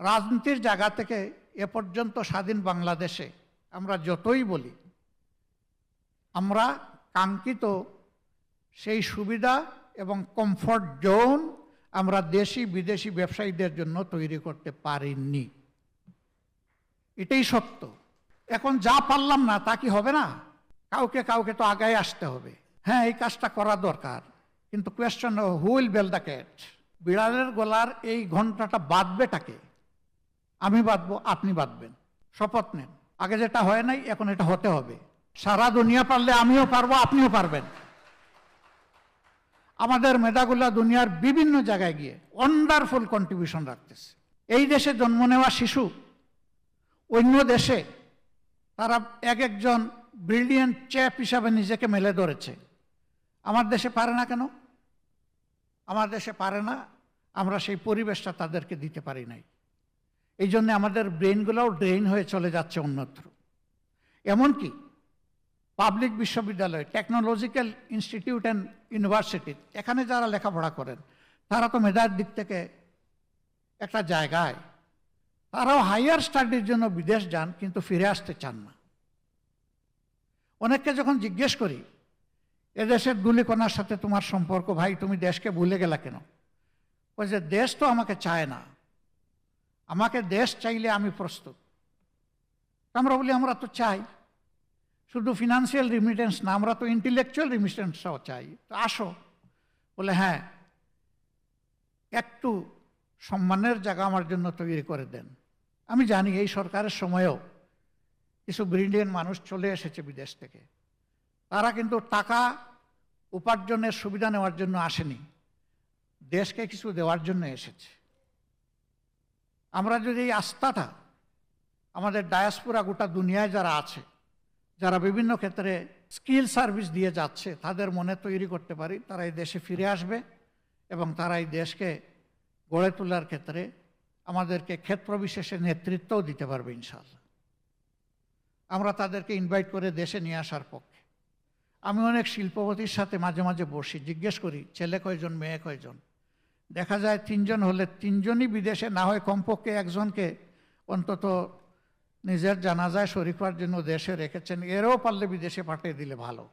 রাজনীতির জায়গা থেকে এ পর্যন্ত স্বাধীন বাংলাদেশে আমরা যতই বলি, আমরা কাঙ্ক্ষিত সেই সুবিধা এবং কমফর্ট জোন আমরা দেশি বিদেশি ব্যবসায়ীদের জন্য তৈরি করতে পারিনি। এটাই সত্য। এখন যা পারলাম না তা কি হবে না? কাউকে কাউকে তো আগায় আসতে হবে। হ্যাঁ, এই কাজটা করা দরকার, কিন্তু question who will bell the cat? বিড়ালের গলার এই ঘন্টাটা বাঁধবেটাকে? আমি বাঁধবো, আপনি বাঁধবেন। শপথ নেন। আগে যেটা হয় নাই, এখন এটা হতে হবে। সারা দুনিয়া পারলে আমিও পারবো, আপনিও পারবেন। আমাদের মেধাগুলা দুনিয়ার বিভিন্ন জায়গায় গিয়ে ওয়ান্ডারফুল কন্ট্রিবিউশন রাখতেছে। এই দেশে জন্ম নেওয়া শিশু অন্য দেশে তারা এক একজন ব্রিলিয়েন্ট চ্যাপ হিসাবে নিজেকে মেলে ধরেছে। আমার দেশে পারে না কেন? আমার দেশে পারে না, আমরা সেই পরিবেশটা তাদেরকে দিতে পারি নাই। এই জন্য আমাদের ব্রেনগুলোও ড্রেন হয়ে চলে যাচ্ছে অন্যত্র। এমনকি পাবলিক বিশ্ববিদ্যালয়, টেকনোলজিক্যাল ইনস্টিটিউট অ্যান্ড ইউনিভার্সিটি, এখানে যারা লেখাপড়া করেন তারা তো মেধার দিক থেকে একটা জায়গায়, তারাও হাইয়ার স্টাডির জন্য বিদেশ যান, কিন্তু ফিরে আসতে চান না। অনেককে যখন জিজ্ঞেস করি এদেশের ধূলিকণার সাথে তোমার সম্পর্ক, ভাই তুমি দেশকে ভুলে গেলা কেন? ওই যে দেশ তো আমাকে চায় না, আমাকে দেশ চাইলে আমি প্রস্তুত। আমরা বলি আমরা তো চাই, শুধু ফিনান্সিয়াল রিমিটেন্স না, আমরা তো ইন্টেলেকচুয়াল রিমিটেন্সটাও চাই। তো আসো। বলে হ্যাঁ, একটু সম্মানের জায়গা আমার জন্য তৈরি করে দেন। আমি জানি এই সরকারের সময়েও কিছু ব্রিলিয়েন্ট মানুষ চলে এসেছে বিদেশ থেকে। তারা কিন্তু টাকা উপার্জনের সুবিধা নেওয়ার জন্য আসেনি, দেশকে কিছু দেওয়ার জন্য এসেছে। আমরা যদি এই আস্থাটা আমাদের ডায়াসপোরা গোটা দুনিয়ায় যারা আছে, যারা বিভিন্ন ক্ষেত্রে স্কিল সার্ভিস দিয়ে যাচ্ছে, তাদের মনে তৈরি করতে পারি, তারা এই দেশে ফিরে আসবে এবং তারা এই দেশকে গড়ে তোলার ক্ষেত্রে আমাদেরকে ক্ষেত্র বিশেষে নেতৃত্বও দিতে পারবে ইনশাআল্লাহ। আমরা তাদেরকে ইনভাইট করে দেশে নিয়ে আসার পক্ষে। আমি অনেক শিল্পপতির সাথে মাঝে মাঝে বসি, জিজ্ঞেস করি ছেলে কয়জন, মেয়ে কয়জন। দেখা যায় 3 জন হলে 3 জনই বিদেশে, না হয় কমপক্ষে একজনকে অন্তত নিজের জানাজায় শরীক হওয়ার জন্য দেশে রেখেছেন। এরও পারলে বিদেশে পাঠিয়ে দিলে ভালো।